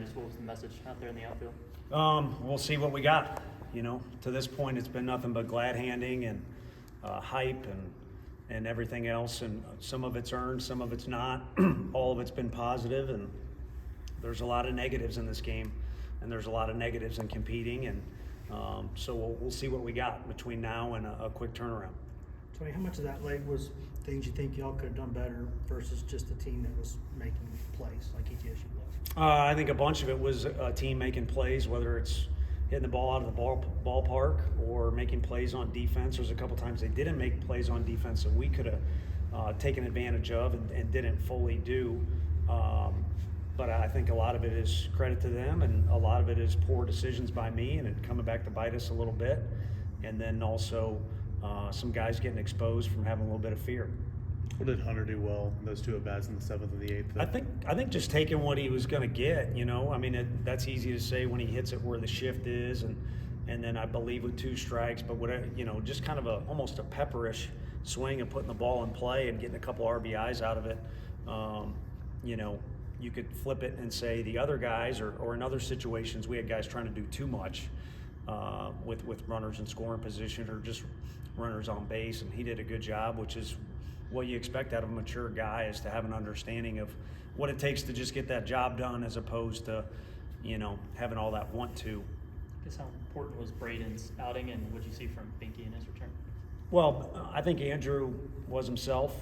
just what was the message out there in the outfield? We'll see what we got. You know, to this point, it's been nothing but glad handing and hype and everything else. And some of it's earned, some of it's not. All of it's been positive, and there's a lot of negatives in this game, and there's a lot of negatives in competing. And so we'll see what we got between now and a quick turnaround. Tony, how much of that late was things you think y'all could have done better versus just a team that was making plays like ETSU was? I think a bunch of it was a team making plays, whether it's hitting the ball out of the ballpark or making plays on defense. There's a couple times they didn't make plays on defense that we could have taken advantage of and didn't fully do. But I think a lot of it is credit to them, and a lot of it is poor decisions by me, and it coming back to bite us a little bit. And then also some guys getting exposed from having a little bit of fear. What did Hunter do well in those two at-bats in the 7th and the 8th? I think just taking what he was going to get, you know. I mean, that's easy to say when he hits it where the shift is, and then I believe with 2 strikes, but whatever, you know, just kind of almost a pepperish swing and putting the ball in play and getting a couple RBIs out of it. You know, you could flip it and say the other guys or in other situations we had guys trying to do too much with runners in scoring position or just runners on base, and he did a good job, which is what you expect out of a mature guy, is to have an understanding of what it takes to just get that job done, as opposed to, you know, having all that want to. I guess how important was Braden's outing, and what did you see from Binky in his return? Well, I think Andrew was himself,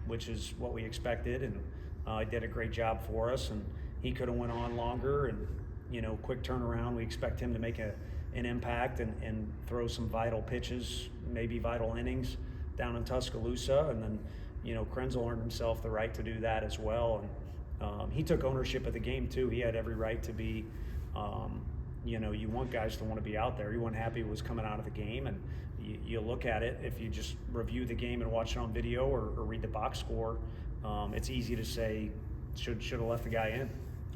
which is what we expected, and he did a great job for us, and he could have went on longer, and, you know, quick turnaround. We expect him to make an impact and throw some vital pitches, maybe vital innings down in Tuscaloosa. And then, you know, Krenzel earned himself the right to do that as well. And he took ownership of the game too. He had every right to be, you know, you want guys to want to be out there. He wasn't happy it was coming out of the game. And you look at it, if you just review the game and watch it on video or read the box score, it's easy to say should have left the guy in.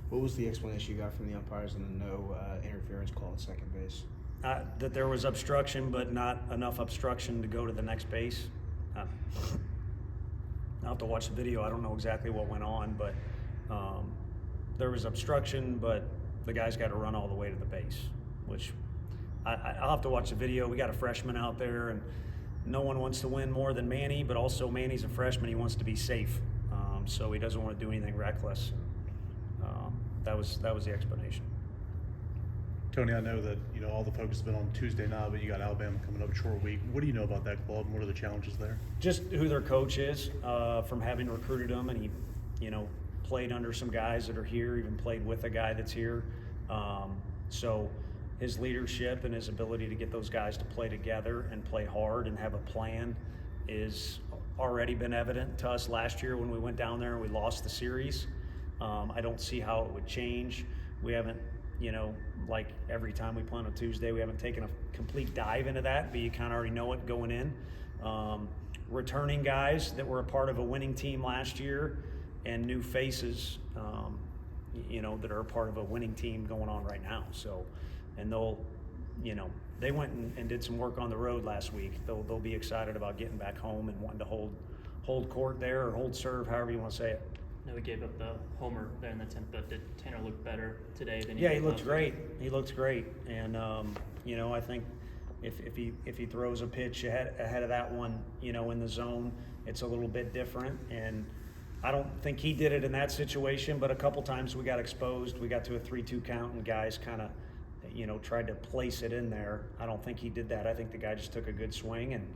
What was the explanation you got from the umpires on the no interference call at second base? That there was obstruction, but not enough obstruction to go to the next base. I'll have to watch the video. I don't know exactly what went on, but there was obstruction, but the guy's got to run all the way to the base, which I'll have to watch the video. We got a freshman out there, and no one wants to win more than Manny, but also Manny's a freshman. He wants to be safe, so he doesn't want to do anything reckless. That was the explanation. Tony, I know that, you know, all the focus has been on Tuesday night, but you got Alabama coming up a short week. What do you know about that club, and what are the challenges there? Just who their coach is, from having recruited him, and he, you know, played under some guys that are here, even played with a guy that's here. So his leadership and his ability to get those guys to play together and play hard and have a plan is already been evident to us last year when we went down there and we lost the series. I don't see how it would change. We haven't, you know, like every time we play on a Tuesday, we haven't taken a complete dive into that, but you kind of already know it going in. Returning guys that were a part of a winning team last year, and new faces, you know, that are a part of a winning team going on right now. So, and they'll, you know, they went and did some work on the road last week. They'll be excited about getting back home and wanting to hold court there, or hold serve, however you want to say it. No, we gave up the homer there in the 10th, but did Tanner look better today than he Yeah, did he looked last great. He looked great, and you know, I think if he throws a pitch ahead of that one, you know, in the zone, it's a little bit different. And I don't think he did it in that situation, but a couple times we got exposed. We got to a 3-2 count, and guys kind of, you know, tried to place it in there. I don't think he did that. I think the guy just took a good swing, and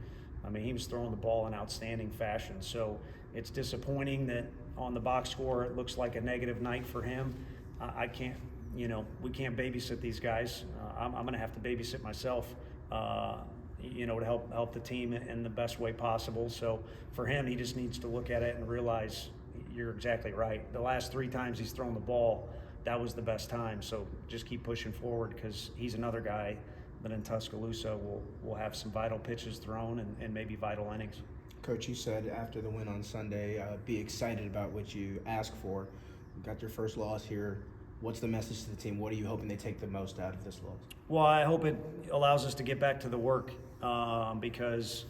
I mean, he was throwing the ball in outstanding fashion. So it's disappointing that on the box score it looks like a negative night for him. I can't, you know, we can't babysit these guys. I'm going to have to babysit myself, you know, to help the team in the best way possible. So for him, he just needs to look at it and realize you're exactly right. The last 3 times he's thrown the ball, that was the best time. So just keep pushing forward, because he's another guy that in Tuscaloosa will have some vital pitches thrown and maybe vital innings. Coach, you said after the win on Sunday, be excited about what you ask for. You got your first loss here. What's the message to the team? What are you hoping they take the most out of this loss? Well, I hope it allows us to get back to the work, because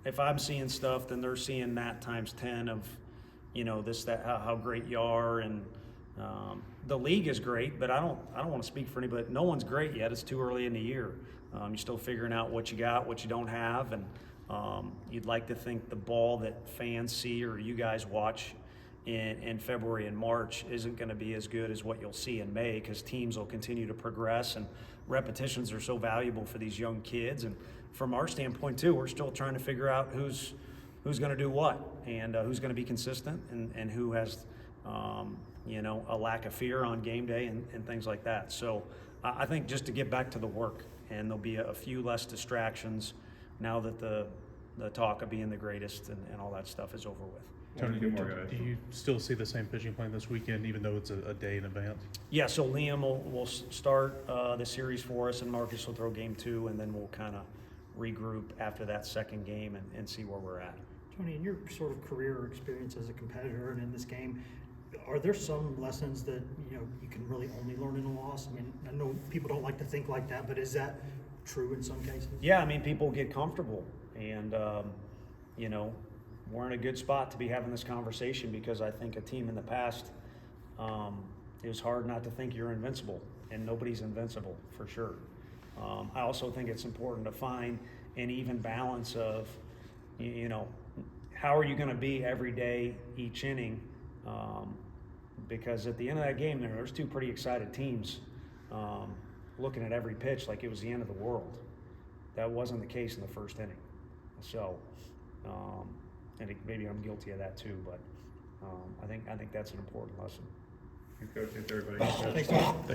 if I'm seeing stuff, then they're seeing that times 10 of, you know, this, that, how great you are, and The league is great, but I don't want to speak for anybody. No one's great yet. It's too early in the year. You're still figuring out what you got, what you don't have, and you'd like to think the ball that fans see or you guys watch in February and March isn't going to be as good as what you'll see in May, because teams will continue to progress and repetitions are so valuable for these young kids. And from our standpoint too, we're still trying to figure out who's going to do what, and who's going to be consistent, and who has a lack of fear on game day and things like that. So I think just to get back to the work, and there'll be a few less distractions now that the talk of being the greatest and all that stuff is over with. Tony, do you still see the same pitching plan this weekend, even though it's a day in advance? Yeah, so Liam will start the series for us, and Marcus will throw game 2, and then we'll kind of regroup after that second game and see where we're at. Tony, in your sort of career or experience as a competitor and in this game, are there some lessons that you can really only learn in a loss? I mean, I know people don't like to think like that, but is that true in some cases? Yeah, I mean, people get comfortable, and we're in a good spot to be having this conversation, because I think a team in the past, it was hard not to think you're invincible, and nobody's invincible for sure. I also think it's important to find an even balance of, how are you going to be every day, each inning, because at the end of that game there's 2 pretty excited teams looking at every pitch like it was the end of the world. That wasn't the case in the first inning. So, and maybe I'm guilty of that too, but I think that's an important lesson. Thanks, Coach. Thanks, everybody. Thanks, Tony.